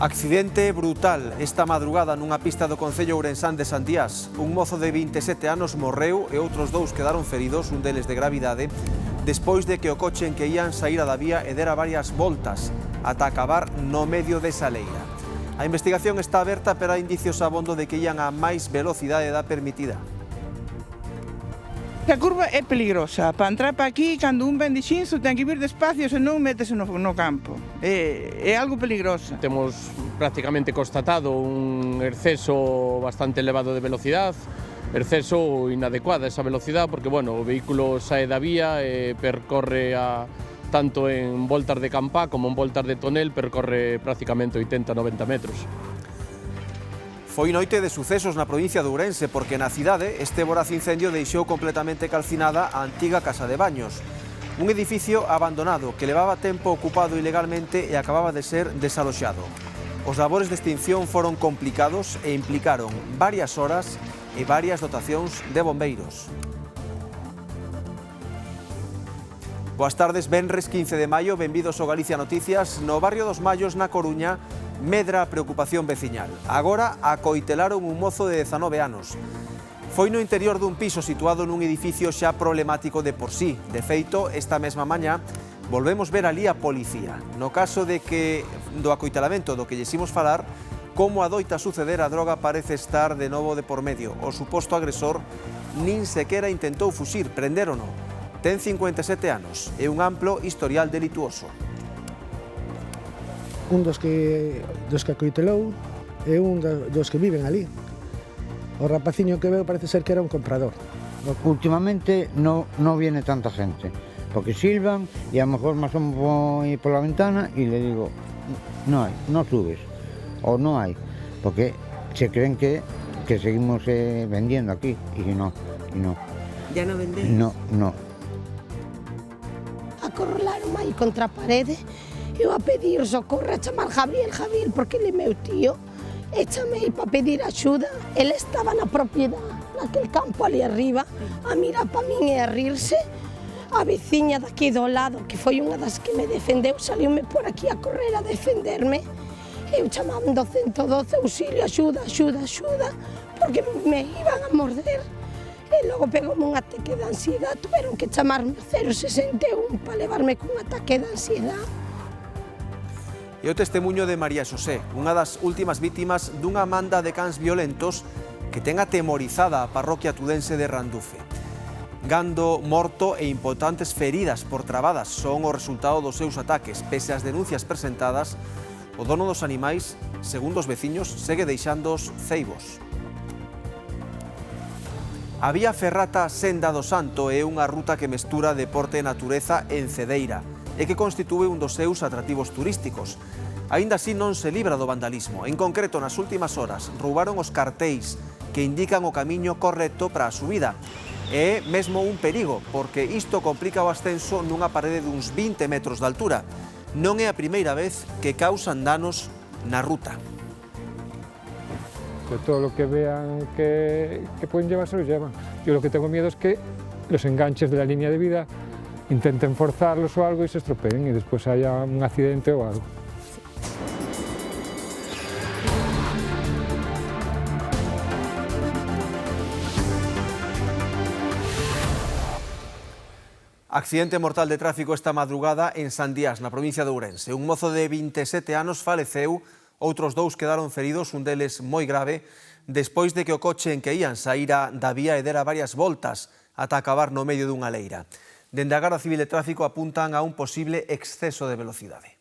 Accidente brutal esta madrugada nunha pista do concello ourensán de Santiás. Un mozo de 27 anos morreu e outros dous quedaron feridos, un deles de gravidade, despois de que o coche en que ían saíra da vía e dera varias voltas ata acabar no medio desa leira. A investigación está aberta, pero hai indicios abondo de que ían a máis velocidade da permitida. A curva é peligrosa. Para entrar para aquí, cando un ven de Xinzo, ten que vir despacio, senón métese no campo. É algo peligrosa. Temos prácticamente constatado un exceso bastante elevado de velocidade, exceso inadecuada esa velocidade, porque bueno, o vehículo sae da vía e percorre tanto en voltas de campá como en voltas de tonel, percorre prácticamente 80-90 metros. Foi noite de sucesos na provincia de Ourense, porque na cidade este voraz incendio deixou completamente calcinada a antiga casa de baños. Un edificio abandonado que levaba tempo ocupado ilegalmente e acababa de ser desaloxado. Os labores de extinción foron complicados e implicaron varias horas e varias dotacións de bombeiros. Boas tardes, venres 15 de maio, benvidos ao Galicia Noticias. No barrio dos Mallos, na Coruña, medra a preocupación veciñal. Agora acoitelaron un mozo de 19 anos. Foi no interior dun piso situado nun edificio xa problemático de por sí. De feito, esta mesma mañá, volvemos ver ali a policía. No caso de que do acoitelamento do que llesimos falar, como adoita suceder, a droga parece estar de novo de por medio. O suposto agresor nin sequera intentou fuxir, prendérono. Ten 57 anos e un amplo historial delituoso. Un dos que acoitelou é un dos que viven ali. O rapaciño que veo parece ser que era un comprador. Últimamente no viene tanta gente, porque silban y a lo mejor me asomo por la ventana y le digo, no hay, no subes, o no hay, porque se creen que seguimos vendiendo aquí y no. ¿Ya no vendéis? No. Acorralaron aí contra a parede. Eu a pedir socorro, a chamar Javier, porque ele é meu tío. E chamei para pedir axuda. Ele estaba na propiedade, naquele campo ali arriba, a mirar para min e a rirse. A veciña daqui do lado, que foi unha das que me defendeu, saliume por aquí a correr a defenderme. Eu chamando 112, auxilio, axuda, porque me iban a morder. E logo pegoume un ataque de ansiedade, tuveron que chamarme 061 para levarme con un ataque de ansiedade. E o testemunho de María Xosé, unha das últimas vítimas dunha manda de cans violentos que ten atemorizada a parroquia tudense de Randufe. Gando morto e importantes feridas por trabadas son o resultado dos seus ataques. Pese ás denuncias presentadas, o dono dos animais, segundo os veciños, segue deixándoos ceibos. A vía ferrata Senda do Santo é unha ruta que mestura deporte e natureza en Cedeira e que constitúe un dos seus atractivos turísticos. Aínda así non se libra do vandalismo. En concreto, nas últimas horas, roubaron os cartéis que indican o camiño correcto para a subida. E é mesmo un perigo, porque isto complica o ascenso nunha parede duns 20 metros de altura. Non é a primeira vez que causan danos na ruta. Todo lo que vean que pueden llevar, se los llevan. Yo lo que tengo miedo es que los enganches de la línea de vida intenten forzarlos o algo y se estropeen y después haya un accidente o algo. Accidente mortal de tráfico esta madrugada en Sandiás, na provincia de Ourense. Un mozo de 27 anos faleceu, outros dous quedaron feridos, un deles moi grave, despois de que o coche en que ían saíra da vía e dera varias voltas ata acabar no medio dunha leira. Dende a Garda Civil de Tráfico apuntan a un posible exceso de velocidade.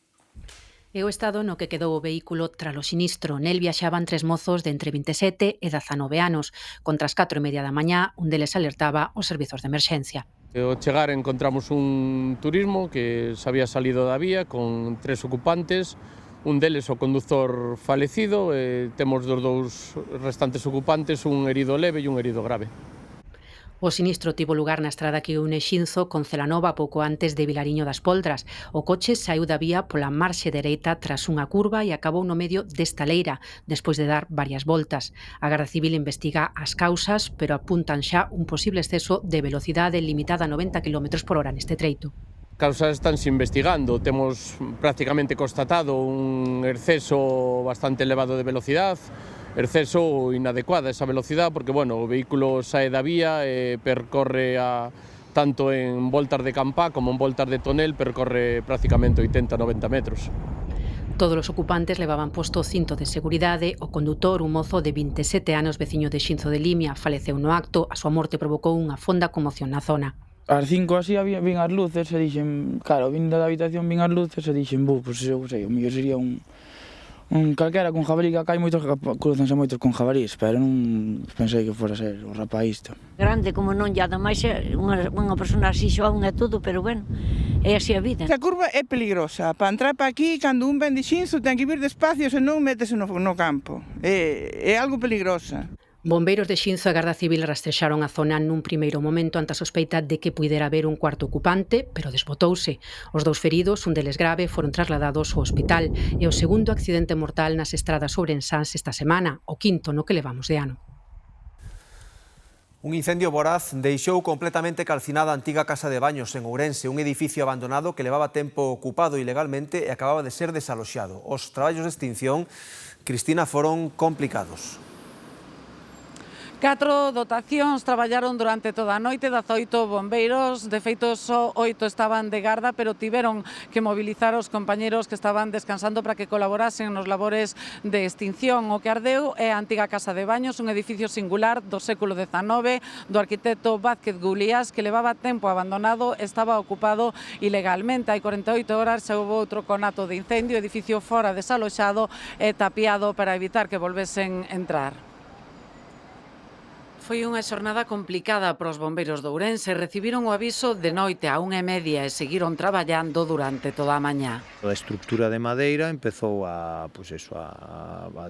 É o estado no que quedou o vehículo tras o sinistro. Nel viaxaban 3 mozos de entre 27 e 19 anos. Contra as 4:30 da mañá, un deles alertaba os servizos de emerxencia. Ao chegar encontramos un turismo que se había salido da vía con 3 ocupantes, un deles o conductor falecido, e temos dos dous restantes ocupantes, un herido leve e un herido grave. O sinistro tivo lugar na estrada que une Xinzo con Celanova pouco antes de Vilariño das Poldras. O coche saiu da vía pola marxe dereita tras unha curva e acabou no medio desta leira, despois de dar varias voltas. A Garda Civil investiga as causas, pero apuntan xa un posible exceso de velocidade limitada a 90 km/h neste treito. causas estánse investigando. Temos prácticamente constatado un exceso bastante elevado de velocidad, exceso inadecuada esa velocidad, porque bueno, o vehículo sae da vía e percorre tanto en voltas de campá como en voltas de tonel, percorre prácticamente 80-90 metros. Todos os ocupantes levaban posto o cinto de seguridade. O condutor, un mozo de 27 anos, veciño de Xinzo de Limia, faleceu no acto. A súa morte provocou unha fonda conmoción na zona. Ás 5 así vin as luces e dixen, claro, vin da habitación, vin as luces e dixen, pois eu sei, o mellor sería un calquera con jabalí, que acá hai moitos que cruzanse moitos con jabalís, pero non pensei que fora ser o rapaz isto. Grande como non, e ademais unha persona así xoan e todo, pero bueno, é así a vida. Esta curva é peligrosa, para entrar para aquí, cando un ven de Xinzo, ten que vir despacio, senón métese no campo. É algo peligrosa. Bombeiros de Xinzo e Garda Civil rastrexaron a zona nun primeiro momento ante a sospeita de que puidera haber un cuarto ocupante, pero desbotouse. Os dous feridos, un deles grave, foron trasladados ao hospital. E o segundo accidente mortal nas estradas ourensáns esta semana, o quinto no que levamos de ano. Un incendio voraz deixou completamente calcinada a antiga casa de baños en Ourense, un edificio abandonado que levaba tempo ocupado ilegalmente e acababa de ser desaloxado. Os traballos de extinción, Cristina, foron complicados. 4 dotacións traballaron durante toda a noite, 18 bombeiros, de feito só 8 estaban de garda, pero tiveron que mobilizar os compañeros que estaban descansando para que colaborasen nos labores de extinción. O que ardeu é a antiga casa de baños, un edificio singular do século XIX, do arquitecto Vázquez Gulías, que levaba tempo abandonado, estaba ocupado ilegalmente. Hai 48 horas xa houve outro conato de incendio, edificio fora desaloxado e tapiado para evitar que volvesen entrar. Foi unha xornada complicada para os bombeiros de Ourense. Recibiron o aviso de noite a 1:30 e seguiron traballando durante toda a mañá. A estrutura de madeira empezou a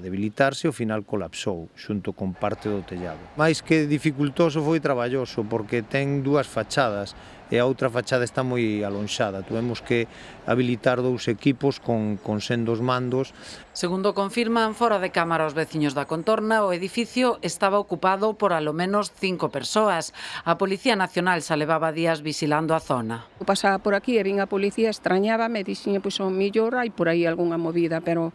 debilitarse e ao final colapsou xunto con parte do tellado. Mais que dificultoso foi traballoso porque ten dúas fachadas e a outra fachada está moi alonxada. Tuvemos que habilitar 2 equipos con sendos mandos. Segundo confirman fora de cámara os veciños da contorna, o edificio estaba ocupado por alo menos 5 persoas. A Policía Nacional xa levaba días visilando a zona. Pasaba por aquí e vin a policía, extrañábame, dixen, pois o millor hai por aí algunha movida, pero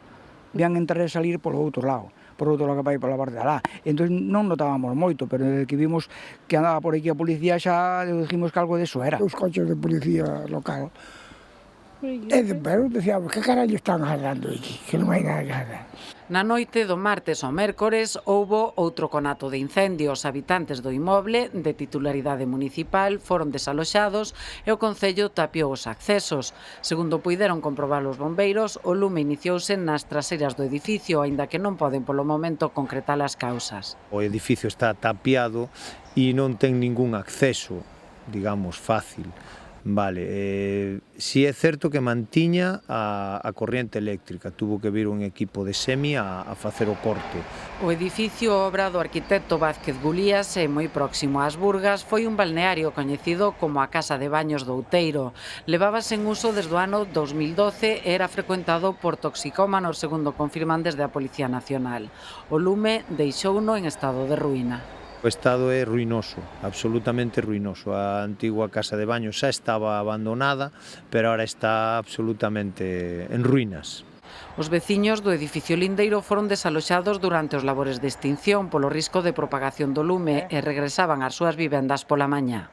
Vían entrar e salir polo outro lado, por outro lado que vai pola parte de alá. Entón non notábamos moito, pero desde que vimos que andaba por aquí a policía xa dijimos que algo de eso era. Os coches de policía local. Pero decíamos, que carallo están agardando aquí? Que non hai nada. Na noite do martes ao mércores houbo outro conato de incendio. Os habitantes do inmoble, de titularidade municipal, foron desaloxados e o Concello tapiou os accesos. Segundo puideron comprobar os bombeiros, o lume iniciouse nas traseiras do edificio, aínda que non poden polo momento concretar as causas. O edificio está tapiado e non ten ningún acceso, digamos, fácil. Vale, si é certo que mantiña a corriente eléctrica, tuvo que vir un equipo de SEMI a facer o corte. O edificio, obra do arquitecto Vázquez Gulías e moi próximo ás Burgas, foi un balneario coñecido como a Casa de Baños do Outeiro. Levábase en uso desde o ano 2012 e era frecuentado por toxicómanos, segundo confirman desde a Policía Nacional. O lume deixouno en estado de ruína. O estado é ruinoso, absolutamente ruinoso. A antigua casa de baño xa estaba abandonada, pero ahora está absolutamente en ruínas. Os veciños do edificio lindeiro foron desaloxados durante os labores de extinción polo risco de propagación do lume e regresaban ás súas vivendas pola mañá.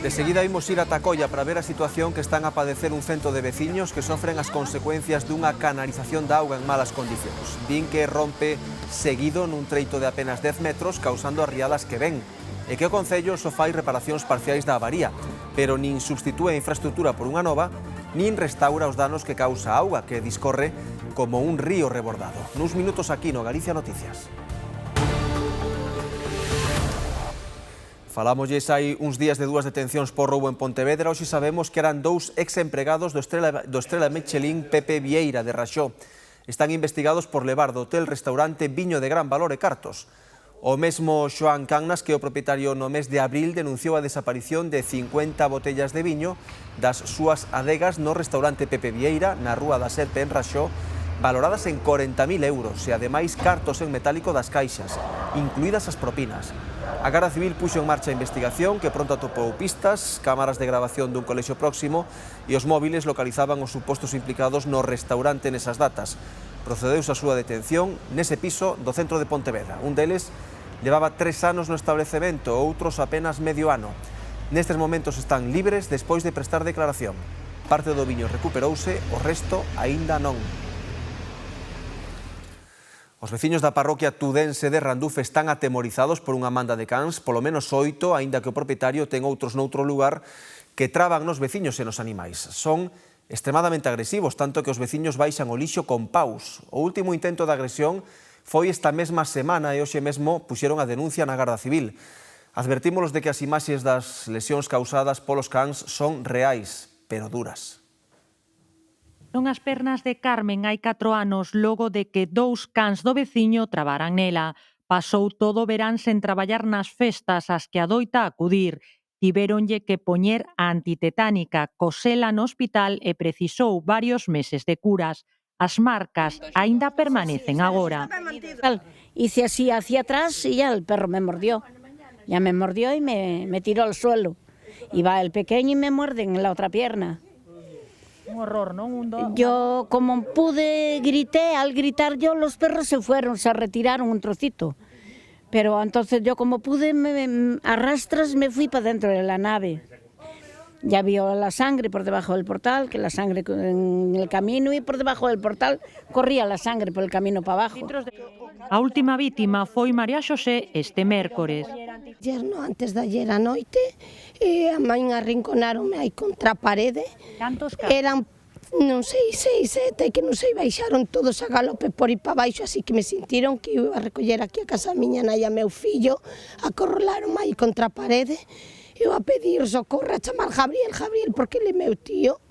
De seguida imos ir a Tacolla para ver a situación que están a padecer un cento de veciños que sofren as consecuencias dunha canalización de auga en malas condicións. Din que rompe seguido nun treito de apenas 10 metros, causando as riadas que ven. E que o Concello só fai reparacións parciais da avaría, pero nin substitúe a infraestructura por unha nova, nin restaura os danos que causa a auga, que discorre como un río rebordado. Nuns minutos aquí no Galicia Noticias. Falámosles hai uns días de 2 detencións por roubo en Pontevedra. Hoxe sabemos que eran 2 ex-empregados do Estrela Michelin Pepe Vieira de Raxó. Están investigados por levar do hotel-restaurante viño de gran valor e cartos. O mesmo Xoán Cannas, que é o propietario, no mes de abril denunciou a desaparición de 50 botellas de viño das súas adegas no restaurante Pepe Vieira, na Rúa da Serpe en Raxó, valoradas en 40.000 euros e ademais cartos en metálico das caixas, incluídas as propinas. A Garda Civil puxo en marcha a investigación que pronto atopou pistas, cámaras de grabación dun colexio próximo e os móviles localizaban os supostos implicados no restaurante nesas datas. Procedeuse a súa detención nese piso do centro de Pontevedra. Un deles levaba 3 anos no establecemento, outros apenas medio ano. Nestes momentos están libres despois de prestar declaración. Parte do viño recuperouse, o resto aínda non. Os veciños da parroquia tudense de Randufe están atemorizados por unha manda de cans, polo menos 8, aínda que o propietario ten outros noutro lugar que traban nos veciños e nos animais. Son extremadamente agresivos, tanto que os veciños baixan o lixo con paus. O último intento de agresión foi esta mesma semana e hoxe mesmo puxeron a denuncia na Garda Civil. Advertímolos de que as imaxes das lesións causadas polos cans son reais, pero duras. Son as pernas de Carmen hai 4 anos logo de que 2 cans do veciño trabaran nela. Pasou todo o verán sen traballar nas festas ás que adoita acudir. Tivéronlle que poñer a antitetánica, cosela no hospital e precisou varios meses de curas. As marcas aínda permanecen agora. Hice así hacia atrás y ya el perro me mordió. Ya me mordió y me tiró al suelo. Y va el pequeño y me muerde en la otra pierna. Un horror, ¿no? Yo, como pude, grité. Al gritar yo, los perros se fueron, se retiraron un trocito. Pero entonces yo, como pude, arrastras, me fui para dentro de la nave. Ya vio la sangre por debajo del portal, que la sangre en el camino, y por debajo del portal corría la sangre por el camino para abajo. A última vítima foi María Xosé este mércores. Ayer, no, antes de ayer a noite, a man arrinconaronme aí contra a parede. Cantos Eran, non sei, 6, 7, que non sei, baixaron todos a galope por aí para baixo, así que me sentiron que eu iba a recoller aquí a casa miña nai a meu fillo, acorrolaronme aí contra a parede, eu a pedir socorro, a chamar Gabriel, porque ele é meu tío,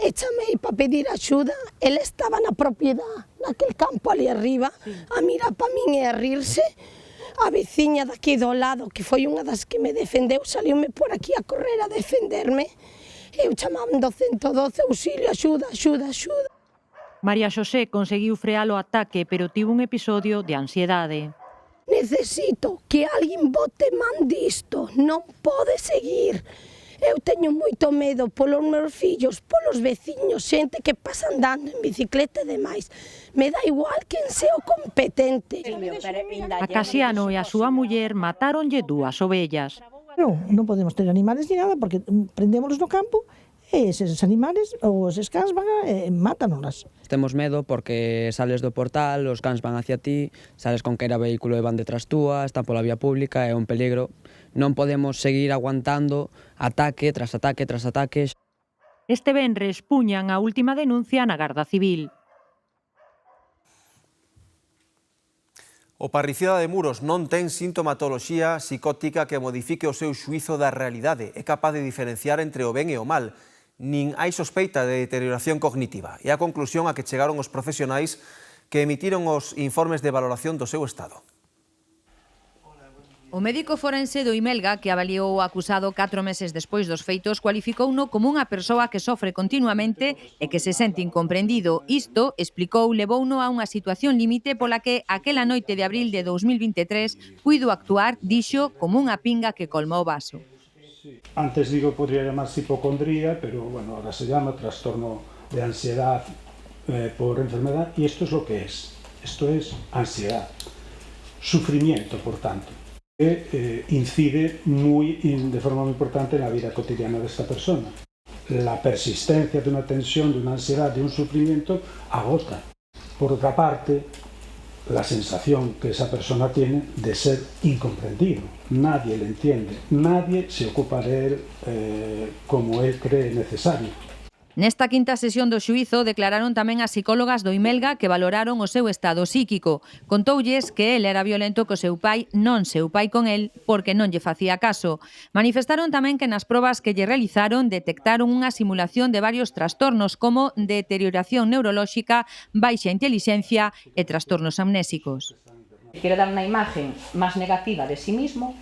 e chamei para pedir axuda, ele estaba na propiedade, naquel campo ali arriba, a mirar para min e a rirse. A veciña daqui do lado, que foi unha das que me defendeu, saliume por aquí a correr a defenderme. Eu chamando 112, auxilio, axuda. María Xosé conseguiu frear o ataque, pero tivo un episodio de ansiedade. Necesito que alguén bote man disto, non pode seguir. Eu teño moito medo polos meus fillos, polos veciños, xente que pasa andando en bicicleta e demais. Me dá igual quen sea o competente. A Casiano e a súa muller matáronlle 2 ovellas. Non podemos ter animales ni nada porque prendémolos no campo e eses animales ou eses cans van e mátanos. Temos medo porque sales do portal, os cans van hacia ti, sales con queira vehículo e van detrás túa, están pola vía pública, é un peligro. Non podemos seguir aguantando ataque tras ataque tras ataques. Este venres puñan a última denuncia na Garda Civil. O parricida de Muros non ten sintomatoloxía psicótica que modifique o seu xuizo da realidade. É capaz de diferenciar entre o ben e o mal. Nin hai sospeita de deterioración cognitiva. E a conclusión a que chegaron os profesionais que emitiron os informes de valoración do seu estado. O médico forense do Imelga, que avaliou o acusado 4 meses despois dos feitos, cualificouno como unha persoa que sofre continuamente e que se sente incomprendido. Isto, explicou, levouno a unha situación límite pola que aquela noite de abril de 2023 puido actuar, dixo, como unha pinga que colma o vaso. Antes digo podría llamarse hipocondría, pero bueno, ahora se llama trastorno de ansiedad por enfermedad, y esto es lo que es. Esto es ansiedad. Sufrimiento, por tanto. Que incide de forma muy importante en la vida cotidiana de esta persona. La persistencia de una tensión, de una ansiedad, de un sufrimiento, agota. Por otra parte, la sensación que esa persona tiene de ser incomprendido. Nadie le entiende, nadie se ocupa de él como él cree necesario. Nesta quinta sesión do xuízo declararon tamén as psicólogas do Imelga que valoraron o seu estado psíquico. Contoulles que el era violento co seu pai, non seu pai con el, porque non lle facía caso. Manifestaron tamén que nas probas que lle realizaron detectaron unha simulación de varios trastornos como deterioración neurolóxica, baixa intelixencia e trastornos amnésicos. Quiere dar una imagen más negativa de sí mismo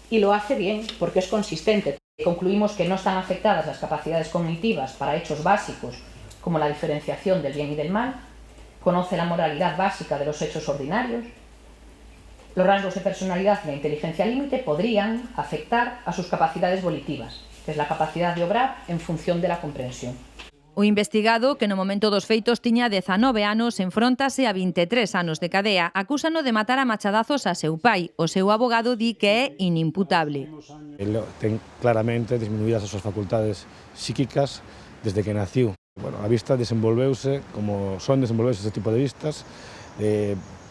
y lo hace bien porque es consistente. Concluimos que no están afectadas las capacidades cognitivas para hechos básicos como la diferenciación del bien y del mal, conoce la moralidad básica de los hechos ordinarios Los rasgos de personalidad y la inteligencia límite podrían afectar a sus capacidades volitivas, que es la capacidad de obrar en función de la comprensión. O investigado, que no momento dos feitos tiña 19 anos, enfróntase a 23 anos de cadea. Acúsano de matar a machadazos a seu pai. O seu abogado di que é inimputable. Ele ten claramente disminuídas as súas facultades psíquicas desde que naciu. Bueno, a vista desenvolveuse, como son desenvolveuse este tipo de vistas,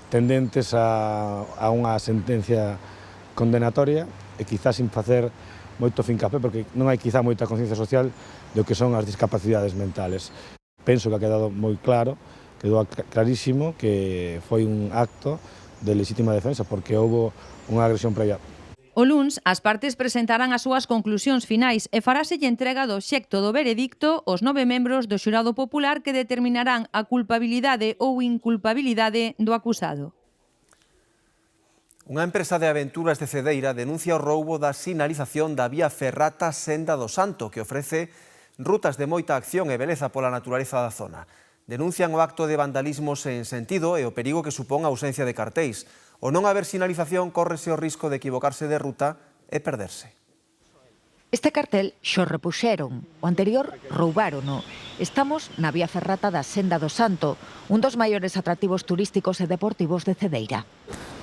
tendentes a unha sentencia condenatoria e quizás sin facer moito fincapé, porque non hai quizá moita conciencia social do que son as discapacidades mentales. Penso que ha quedado moi claro, quedou clarísimo que foi un acto de legítima defensa, porque houbo unha agresión previa. O luns, as partes presentarán as súas conclusións finais e faráselle entrega do xecto do veredicto aos 9 membros do xurado popular que determinarán a culpabilidade ou inculpabilidade do acusado. Unha empresa de aventuras de Cedeira denuncia o roubo da sinalización da vía ferrata Senda do Santo, que ofrece rutas de moita acción e beleza pola naturaleza da zona. Denuncian o acto de vandalismo sen sentido e o perigo que supón a ausencia de cartéis. O non haber sinalización córrese o risco de equivocarse de ruta e perderse. Este cartel xo repuxeron, o anterior roubárono. Estamos na vía ferrata da Senda do Santo, un dos maiores atractivos turísticos e deportivos de Cedeira.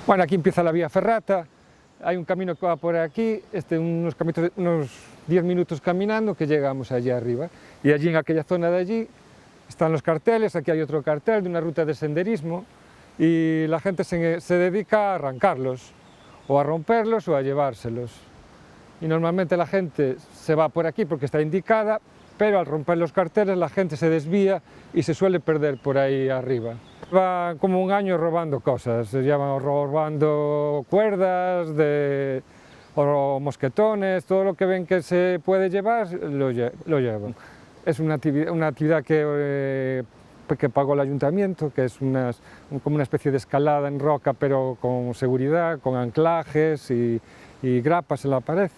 Bueno, aquí empieza la vía ferrata, hay un camino que va por aquí, unos 10 minutos caminando que llegamos allí arriba. Y allí en aquella zona de allí están los carteles, aquí hay otro cartel de una ruta de senderismo y la gente se dedica a arrancarlos, o a romperlos o a llevárselos. Y normalmente la gente se va por aquí porque está indicada, pero al romper los carteles la gente se desvía y se suele perder por ahí arriba. Va como un año robando cosas, se llaman robando cuerdas, o mosquetones, todo lo que ven que se puede llevar, lo llevan. Es una actividad que pagó el ayuntamiento, que es como una especie de escalada en roca, pero con seguridad, con anclajes y grapas en la pared.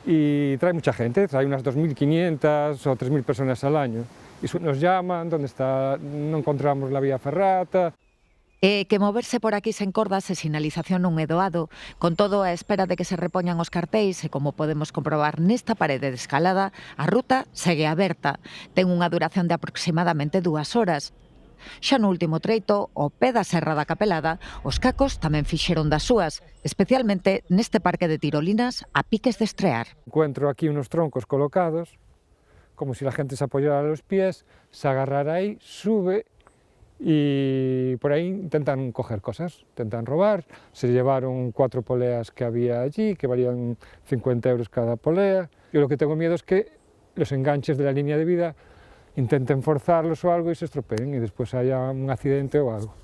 Y trae mucha gente, trae unas 2.500 o 3.000 personas al año. Y nos llaman, ¿dónde está? No encontramos la vía ferrata. Que moverse por aquí sen cordas e sinalización non é doado, con todo a espera de que se repoñan os cartéis e como podemos comprobar nesta parede de escalada, a ruta segue aberta. Ten unha duración de aproximadamente 2 horas. Xa no último treito, ao pé da Serra da Capelada, os cacos tamén fixeron das súas, especialmente neste parque de tirolinas a piques de estrear. Encuentro aquí unos troncos colocados, como si la gente se apoyara a los pies, se agarrara ahí, sube y por ahí intentan coger cosas, intentan robar. Se llevaron 4 poleas que había allí, que valían 50 euros cada polea. Yo lo que tengo miedo es que los enganches de la línea de vida intenten forzarlos o algo y se estropeen y después haya un accidente o algo.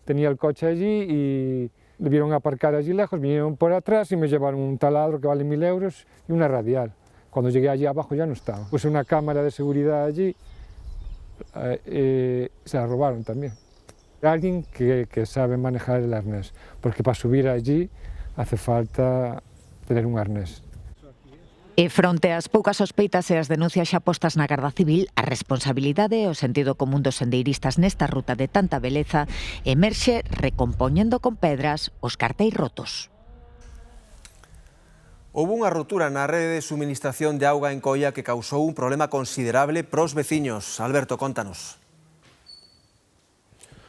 Tenía el coche allí y debieron aparcar allí lejos, vinieron por atrás y me llevaron un taladro que vale 1.000 euros y una radial. Cuando llegué allí abajo ya no estaba. Puse una cámara de seguridad allí, se la robaron también. Alguien que sabe manejar el arnés, porque para subir allí hace falta tener un arnés. E fronte ás poucas sospeitas e as denuncias xa postas na Garda Civil, a responsabilidade e o sentido común dos sendeiristas nesta ruta de tanta beleza emerxe recompoñendo con pedras os cartéis rotos. Houve unha rotura na rede de suministración de auga en Coia que causou un problema considerable pros veciños. Alberto, contanos.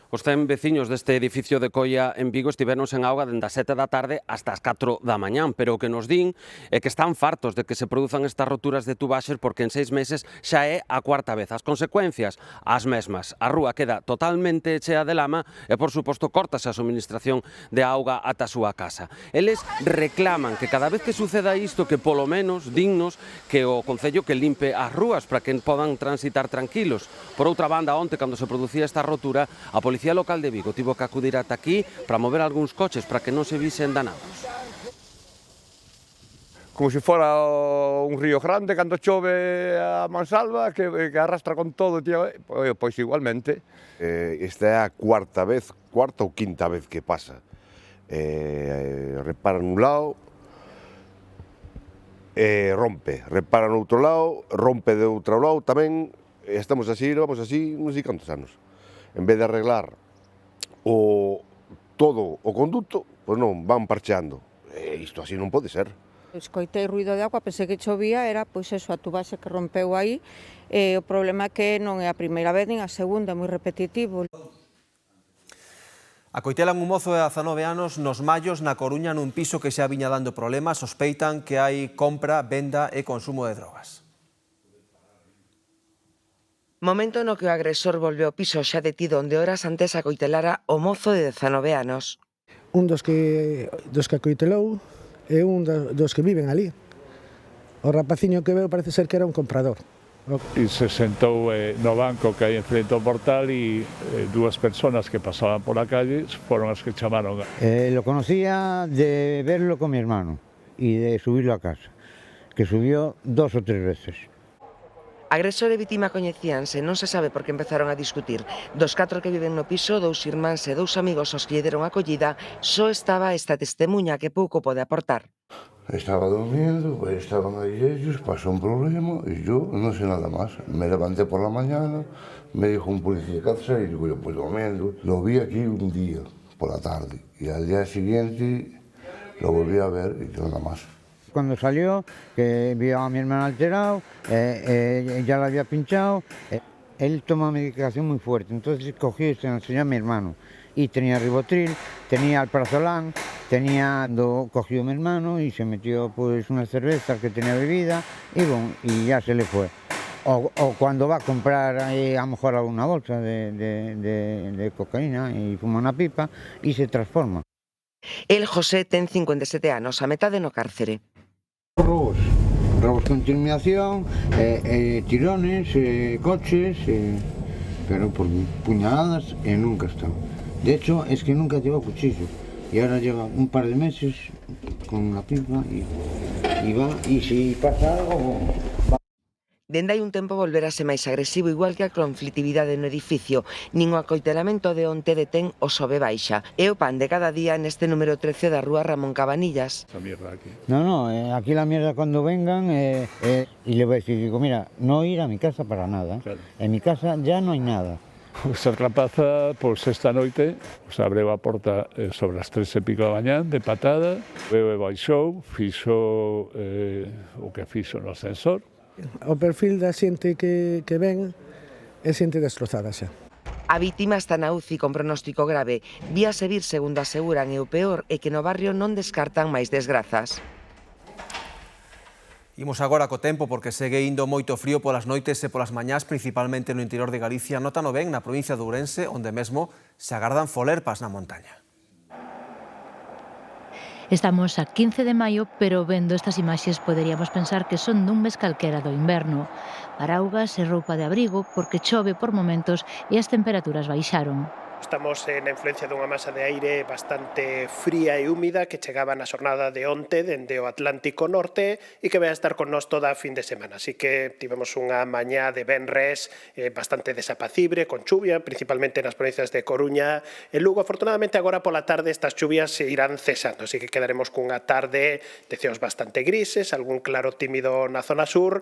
Os 100 veciños deste edificio de Coia en Vigo estiveron sen auga dende as 7 da tarde hasta as 4 da mañán, pero o que nos din é que están fartos de que se produzan estas roturas de tubaxes porque en 6 meses xa é a 4ª vez. As consecuencias, as mesmas. A rúa queda totalmente chea de lama e, por suposto, córtase a suministración de auga ata a súa casa. Eles reclaman que cada vez que suceda isto, que polo menos dignos que o Concello que limpe as rúas para que podan transitar tranquilos. Por outra banda, onte, cando se producía esta rotura, a Policía Local de Vigo tivo que acudir ata aquí para mover algúns coches para que non se visen danados. Como se fora un río grande cando chove a mansalva que arrastra con todo, tío. Pois igualmente. Esta é a 4ª vez, 4ª ou 5ª vez que pasa. Repara nun lado, rompe, repara no outro lado, rompe de outro lado tamén. Estamos así, vamos así, non sei cantos anos. En vez de arreglar o todo o conduto, pois non, van parcheando. E isto así non pode ser. Escoitei ruido de agua, pensei que chovía, era pois eso, a tubaxe que rompeu aí, e o problema é que non é a primeira vez nin a segunda, é moi repetitivo. Acoitelan un mozo de 19 anos nos Mallos, na Coruña, nun piso que xa viña dando problemas. Sospeitan que hai compra, venda e consumo de drogas. Momento no que o agresor volve ao piso xa detido onde horas antes acoitelara o mozo de 19 anos. Un dos que acoitelou é un dos que viven ali. O rapaciño que veo parece ser que era un comprador. E se sentou no banco que hai enfrente ao portal e dúas persoas que pasaban por a calle foron as que chamaron. Lo conocía de verlo con mi hermano y de subirlo a casa, que subió 2 o 3 veces. Agresor e vítima coñecíanse, non se sabe por que empezaron a discutir. Dos 4 que viven no piso, 2 irmáns e 2 amigos aos que lle deron acollida, só estaba esta testemuña que pouco pode aportar. Estaba durmiendo, estaban ahí ellos, pasó un problema y yo no sé nada más. Me levanté por la mañana, me dijo un policía que hacer y digo yo pues durmiendo. Lo vi aquí un día, por la tarde, y al día siguiente lo volví a ver y nada más. Cuando salió, que vio a mi hermano alterado, ya lo había pinchado, él toma medicación muy fuerte, entonces cogió y se lo enseñó a mi hermano. Y tenía ribotril, tenía alprazolam, cogió mi hermano y se metió pues una cerveza que tenía bebida y bueno, y ya se le fue. O cuando va a comprar a lo mejor alguna bolsa de cocaína y fuma una pipa y se transforma. El José ten 57 anos, a metade no cárcere. Robos con intimidación, tirones, coches, pero por puñaladas nunca estaba. De hecho, es que nunca lleva cuchillo y ahora lleva un par de meses con la pipa y va, y si pasa algo, va. Dende hai un tempo volverase máis agresivo, igual que a conflitividade no edificio. Nin o acoitelamento de onte detén o sobe baixa. É o pan de cada día neste número 13 da rúa Ramón Cabanillas. No, aquí la mierda cuando vengan y le voy a decir, digo, mira, no ir a mi casa para nada. Claro. En mi casa ya no hai nada. Esa rapaza, pois esta noite, abreu a porta sobre as 3 e pico da mañán, de patada, veo e baixou, fixo o que fixo no ascensor. O perfil da xente que ven é xente destrozada xa. A vítima está na UCI con pronóstico grave. Víase vir, segundo aseguran, e o peor é que no barrio non descartan máis desgrazas. Imos agora co tempo porque segue indo moito frío polas noites e polas mañás, principalmente no interior de Galicia. Nótano ben na provincia de Ourense, onde mesmo se agardan folerpas na montaña. Estamos a 15 de maio, pero vendo estas imaxes poderíamos pensar que son dun mes calquera do inverno. Paraugas e roupa de abrigo porque chove por momentos e as temperaturas baixaron. Estamos na influencia dunha masa de aire bastante fría e húmida que chegaba na xornada de onte dende o Atlántico Norte e que vai a estar con nós toda a fin de semana. Así que tivemos unha mañá de venres bastante desapacible, con chuvia, principalmente nas provincias de Coruña e Lugo. Afortunadamente agora pola tarde estas chuvias se irán cesando, así que quedaremos cunha tarde de ceos bastante grises, algún claro tímido na zona sur.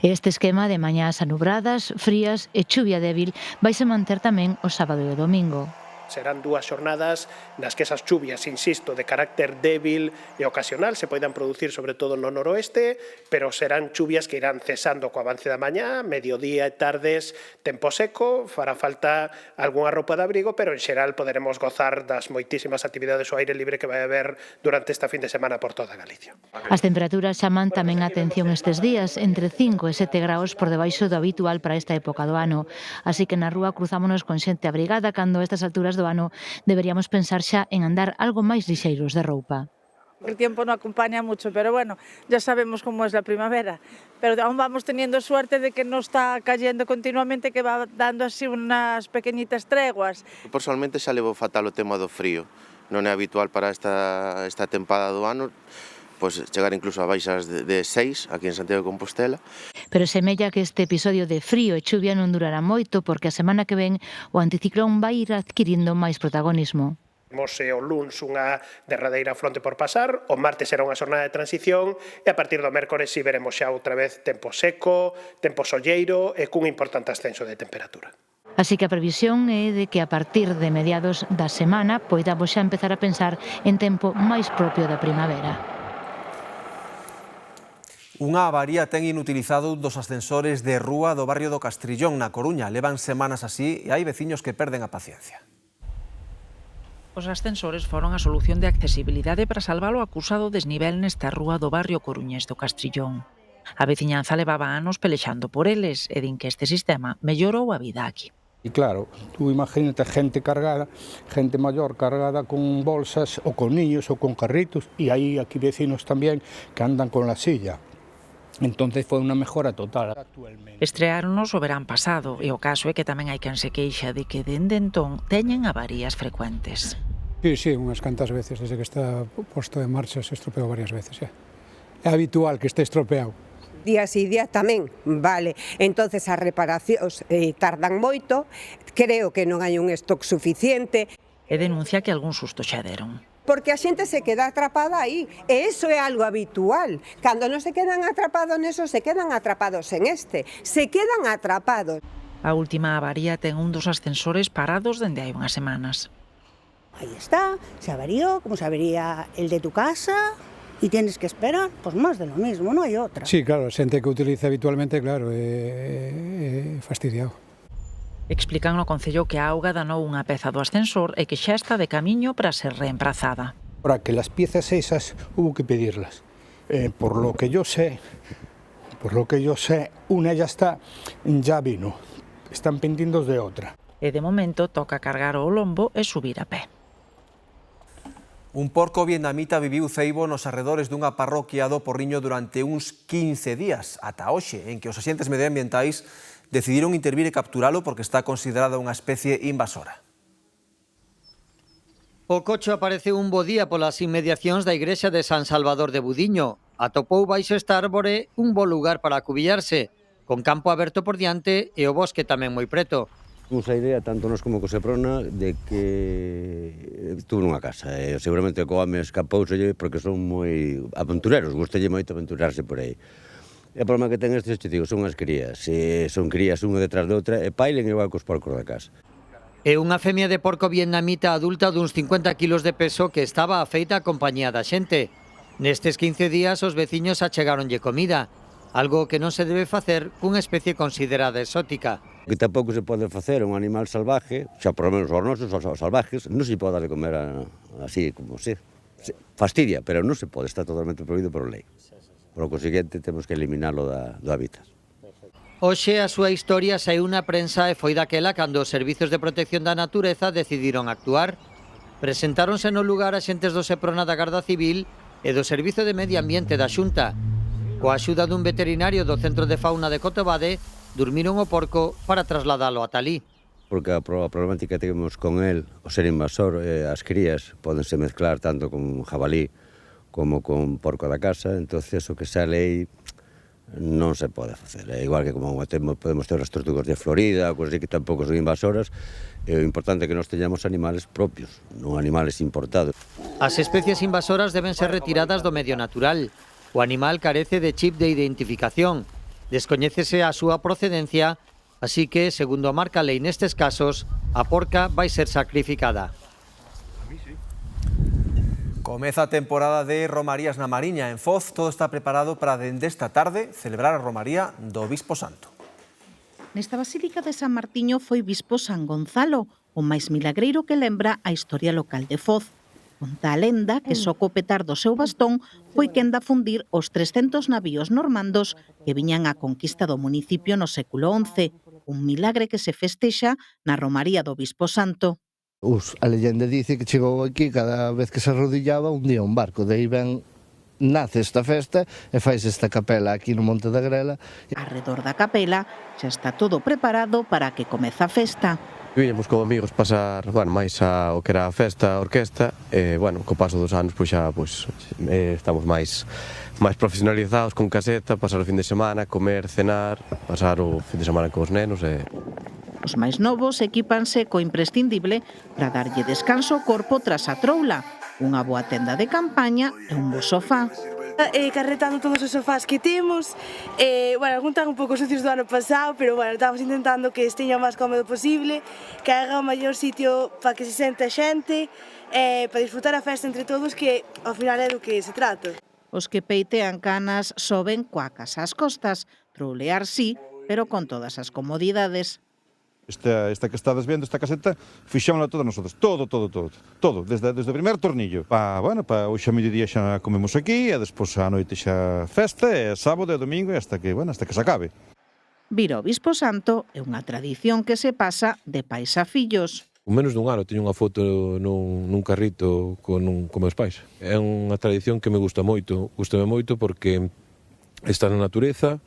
Este esquema de mañás anubradas, frías e chuvia débil vaise manter tamén o sábado e o domingo. Serán dúas xornadas nas que esas chuvias, insisto, de carácter débil e ocasional se poidan producir sobre todo no noroeste, pero serán chuvias que irán cesando co avance da mañá, mediodía e tardes, tempo seco, fará falta algunha roupa de abrigo, pero en xeral poderemos gozar das moitísimas actividades ao aire libre que vai haber durante esta fin de semana por toda Galicia. As temperaturas chaman tamén a atención estes días, entre 5 e 7 graus por debaixo do habitual para esta época do ano. Así que na rúa cruzámonos con xente abrigada cando a estas alturas do ano deberíamos pensar xa en andar algo máis lixeiros de roupa. El tiempo no acompaña mucho, pero bueno, ya sabemos cómo es la primavera. Pero aún vamos teniendo suerte de que no está cayendo continuamente, que va dando así unas pequeñitas treguas. Personalmente xa levo fatal o tema do frío. Non é habitual para esta tempada do ano, pois chegar incluso a baixas de 6 aquí en Santiago de Compostela. Pero semella que este episodio de frío e chuvia non durará moito porque a semana que ven o anticiclón vai ir adquirindo máis protagonismo. Temos o luns unha derradeira fronte por pasar, o martes será unha xornada de transición e a partir do mércores si veremos xa outra vez tempo seco, tempo solleiro e cun importante ascenso de temperatura. Así que a previsión é de que a partir de mediados da semana poidamos xa empezar a pensar en tempo máis propio da primavera. Unha avaría ten inutilizado un dos ascensores de rúa do barrio do Castrillón, na Coruña. Levan semanas así e hai veciños que perden a paciencia. Os ascensores foron a solución de accesibilidade para salvar o acusado desnivel nesta rúa do barrio coruñés do Castrillón. A veciñanza levaba anos pelexando por eles e din que este sistema mellorou a vida aquí. E claro, tú imagínate gente cargada, gente maior cargada con bolsas ou con niños ou con carritos e hai aquí vecinos tamén que andan con la silla. Entonces foi unha mejora total. Estreáronos o verán pasado e o caso é que tamén hai quen se queixa de que dende entón teñen avarías frecuentes. Sí, unhas cantas veces, desde que está posto en marcha se estropeou varias veces. É habitual que este estropeado. Día sí, día tamén, vale. Entonces as reparacións tardan moito, creo que non hai un stock suficiente. E denuncia que algún susto xa deron. Porque a xente se queda atrapada aí, e iso é algo habitual. Cando non se quedan atrapados neso, se quedan atrapados en este. Se quedan atrapados. A última avaría ten un dos ascensores parados dende hai unhas semanas. Ahí está, se avarió, como se avería el de tu casa, y tienes que esperar, pues más de lo mismo, no hay otra. Sí, claro, a xente que utiliza habitualmente, claro, é fastidiado. Explican no Concello que a auga danou unha peza do ascensor e que xa está de camiño para ser reemplazada. Ahora, que las piezas esas hubo que pedirlas. Por lo que yo sé, una ya está, ya vino. Están pendientes de outra. E de momento toca cargar o lombo e subir a pé. Un porco vietnamita viviu ceibo nos arredores dunha parroquia do Porriño durante uns 15 días, ata hoxe, en que os axentes medioambientais decidiron intervir e capturalo porque está considerada unha especie invasora. O cocho apareceu un bo día polas inmediacións da igrexa de San Salvador de Budiño. Atopou baixo esta árbore un bo lugar para acubillarse, con campo aberto por diante e o bosque tamén moi preto. Temos a idea, tanto nós como co Seprona, de que estuvo nunha casa. Seguramente o home escapouselle porque son moi aventureros, gustalle moito aventurarse por aí. E o problema que ten estes, te digo, son as crías. Son crías unha detrás de outra e pailen igual cos porcos da casa. É unha femia de porco vietnamita adulta duns 50 kilos de peso que estaba afeita a compañía da xente. Nestes 15 días os veciños achegáronlle comida, algo que non se debe facer cunha especie considerada exótica. O que tampouco se pode facer un animal salvaje, xa por lo menos os nosos, os salvajes, non se pode darle comer así como se fastidia, pero non se pode, está totalmente prohibido por lei. Por o consiguiente, temos que eliminalo do hábitat. Hoxe a súa historia saiu na prensa e foi daquela cando os servizos de protección da natureza decidiron actuar. Presentáronse no lugar axentes do Seprona da Garda Civil e do Servizo de Medio Ambiente da Xunta. Coa axuda dun veterinario do Centro de Fauna de Cotobade, durmiron o porco para trasladalo ata alí. Porque a problemática que temos con el, o ser invasor, as crías podense mezclar tanto con jabalí como con porco da casa, entonces o que sale aí non se pode facer. É igual que como podemos ter as tortugas de Florida, cousas que tampouco son invasoras, é importante que nós teñamos animales propios, non animales importados. As especies invasoras deben ser retiradas do medio natural. O animal carece de chip de identificación, descoñécese a súa procedencia, así que, segundo marca a lei nestes casos, a porca vai ser sacrificada. Comeza a temporada de romarías na Mariña. En Foz todo está preparado para dende esta tarde celebrar a romaría do Bispo Santo. Nesta Basílica de San Martiño foi Bispo San Gonzalo, o máis milagreiro que lembra a historia local de Foz. Conta a lenda que só co petar do seu bastón foi quen da fundir os 300 navíos normandos que viñan á conquista do municipio no século XI, un milagre que se festexa na romaría do Bispo Santo. A leyenda dice que chegou aquí cada vez que se arrodillaba un día un barco, de aí nace esta festa e faise esta capela aquí no Monte da Grela. Arredor da capela xa está todo preparado para que comece a festa. Viñamos como amigos pasar, máis o que era a festa, a orquesta, e, co paso dos anos, estamos máis profesionalizados con caseta, pasar o fin de semana, comer, cenar, pasar o fin de semana cos nenos e... Os máis novos equípanse co imprescindible para darlle descanso ao corpo tras a troula, unha boa tenda de campaña e un bo sofá. Carretando todos os sofás que temos. Bueno, algún tan un pouco sucios do ano pasado, pero bueno, estamos intentando que esteña o máis cómodo posible, que haga o maior sitio para que se sente a xente, para disfrutar a festa entre todos, que ao final é do que se trata. Os que peitean canas soben coa casa ás costas, troulear sí, pero con todas as comodidades. Esta que estades vendo, esta caseta, fixámola toda nosotros, todo, desde o primer tornillo. Pa hoxe a mediodía xa comemos aquí, e despois a noite xa festa, e sábado e domingo, e hasta que se acabe. Vir ao Bispo Santo é unha tradición que se pasa de pais a fillos. Con menos dun ano teño unha foto nun carrito con meus pais. É unha tradición que me gusta moito, porque está na natureza,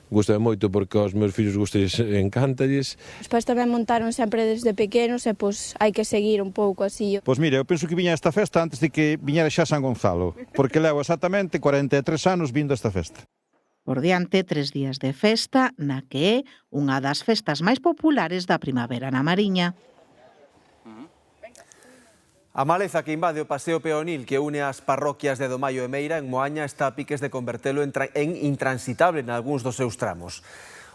gustame moito porque aos meus fillos encántalles. Os pais tamén montaron sempre desde pequenos e pois hai que seguir un pouco así. Pois mire, eu penso que viña a esta festa antes de que viñera xa San Gonzalo, porque levo exactamente 43 anos vindo a esta festa. Por diante, 3 días de festa, na que é unha das festas máis populares da primavera na Mariña. A maleza que invade o paseo peonil que une as parroquias de Domaio e Meira en Moaña está a piques de convertelo en intransitable nalgúns dos seus tramos.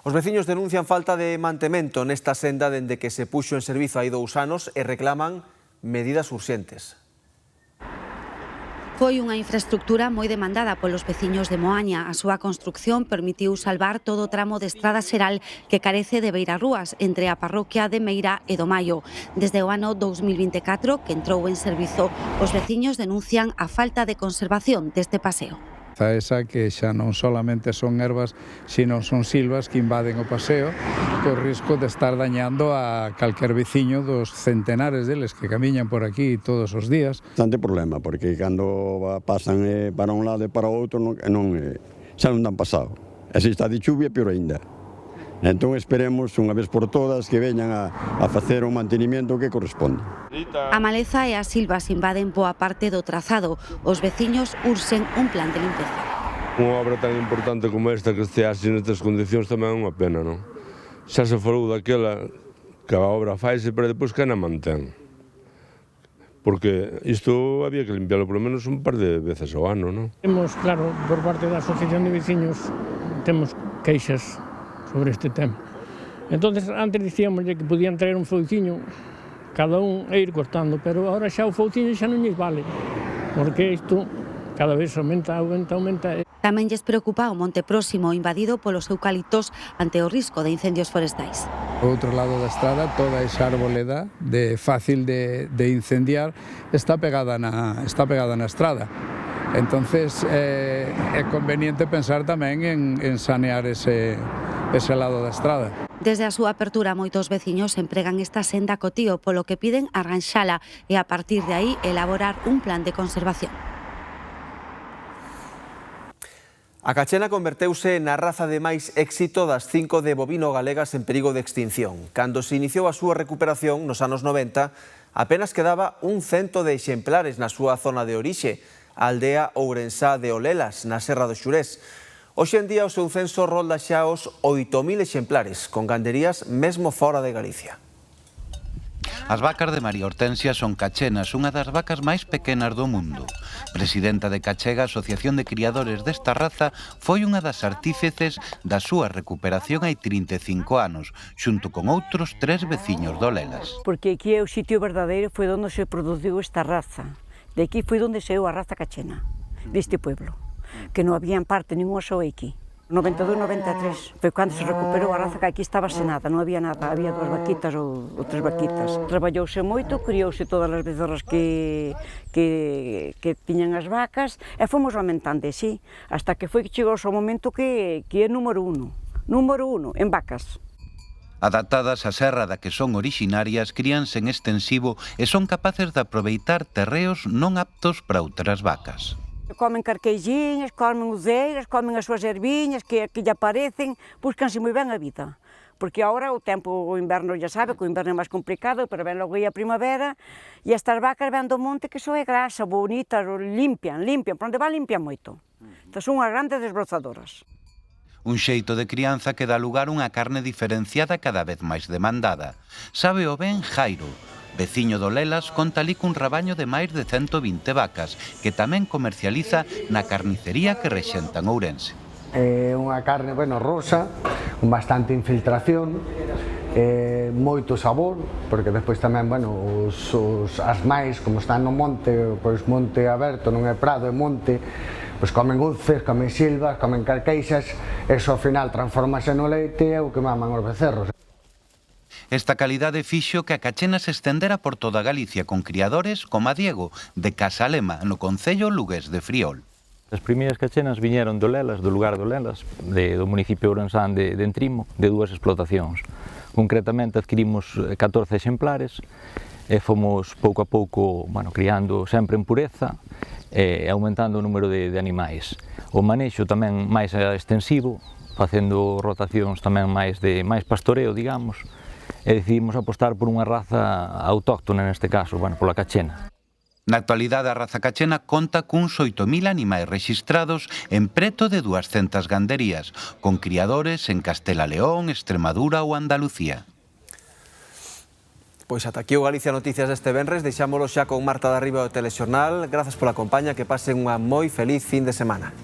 Os veciños denuncian falta de mantemento nesta senda dende que se puxo en servizo hai 2 anos e reclaman medidas urxentes. Foi unha infraestructura moi demandada polos veciños de Moaña. A súa construcción permitiu salvar todo o tramo de estrada xeral que carece de beirarrúas entre a parroquia de Meira e Domaio. Desde o ano 2024, que entrou en servizo, os veciños denuncian a falta de conservación deste paseo. Esa que xa non solamente son ervas, sino son silvas que invaden o paseo, co risco de estar dañando a calquer veciño dos centenares deles que camiñan por aquí todos os días. Bastante problema, porque cando pasan para un lado e para o outro xa non dan pasado. E se está de chuvia, pior ainda. Entón esperemos unha vez por todas que veñan a facer o mantenimento que corresponde. A maleza e as silvas invaden boa parte do trazado. Os veciños urxen un plan de limpeza. Unha obra tan importante como esta que estea así nestas condicións tamén é unha pena, non? Xa se falou daquela que a obra faise, pero depois que na mantén. Porque isto había que limpiarlo por lo menos un par de veces ao ano, non? Temos, claro, por parte da Asociación de Veciños, temos queixas sobre este tema. Entonces, antes dicíamos que podían traer un fouciño, cada un e ir cortando, pero agora xa o fouciño xa non lles vale, porque isto cada vez aumenta. Tamén lles preocupa o monte próximo invadido polos eucaliptos ante o risco de incendios forestais. O outro lado da estrada, toda esa arboleda fácil de incendiar está pegada na estrada. Entonces, é conveniente pensar tamén en sanear ese lado da estrada. Desde a súa apertura, moitos veciños empregan esta senda co tío, polo que piden arranxala e a partir de aí elaborar un plan de conservación. A cachena converteuse na raza de máis éxito das 5 de bovino galegas en perigo de extinción. Cando se iniciou a súa recuperación nos anos 90, apenas quedaba 100 de exemplares na súa zona de orixe, a aldea ourensá de Olelas, na Serra do Xurés. Hoxe en día o seu censo rolda xa os 8.000 exemplares, con ganderías mesmo fora de Galicia. As vacas de María Hortensia son cachenas, unha das vacas máis pequenas do mundo. Presidenta de Cachega, Asociación de Criadores desta raza, foi unha das artífices da súa recuperación hai 35 anos, xunto con outros 3 veciños de Olelas. Porque aquí é o sitio verdadeiro, foi onde se produciu esta raza. De aquí foi onde saiu a raza cachena, deste pueblo, que non había en parte ningún só aquí. 92-93 foi cando se recuperou a raza, que aquí estaba sen nada, non había nada, había 2 vaquitas ou 3 vaquitas. Traballouse moito, criouse todas as bezerras que tiñan as vacas e fomos aumentando así, hasta que foi que chegou o momento que é número 1 en vacas. Adaptadas á serra da que son orixinarias, críanse en extensivo e son capaces de aproveitar terreos non aptos para outras vacas. Comen carqueixiñas, comen uzeiras, comen as súas erviñas que lle aparecen, buscanse moi ben a vida. Porque agora o tempo, o inverno, ya sabe, que o inverno é máis complicado, pero ven logo aí a primavera, e estas vacas ven do monte que só é grasa, bonitas, limpian, por onde van limpian moito. Entón son unhas grandes desbrozadoras. Un xeito de crianza que dá lugar a unha carne diferenciada cada vez máis demandada. Sabe o ben Jairo, Veciño do Lelas conta alí cun rabaño de máis de 120 vacas, que tamén comercializa na carnicería que rexenta en Ourense. É unha carne, rosa, con bastante infiltración, moito sabor, porque despois tamén, as máis, como están no monte, pois monte aberto, non é prado, é monte, pois comen uces, comen silvas, comen carqueixas, eso ao final transformase no leite e é o que maman os becerros. Esta calidade fixo que a cachena se estendera por toda Galicia con criadores como a Diego, de Casalema, no concello lugués de Friol. As primeiras cachenas viñeron do Lelas, do lugar do Lelas, do municipio ourensán de Entrimo, de 2 explotacións. Concretamente adquirimos 14 exemplares e fomos pouco a pouco criando sempre en pureza e aumentando o número de animais. O manexo tamén máis extensivo, facendo rotacións tamén máis pastoreo, digamos, e decidimos apostar por unha raza autóctona neste caso, pola cachena. Na actualidade a raza cachena conta cuns 8.000 animais rexistrados en preto de 200 ganderías, con criadores en Castela León, Extremadura ou Andalucía. Pois ata aquí o Galicia Noticias deste venres, deixámolo xa con Marta Darriba do Telexornal. Grazas pola compañía, que pasen unha moi feliz fin de semana.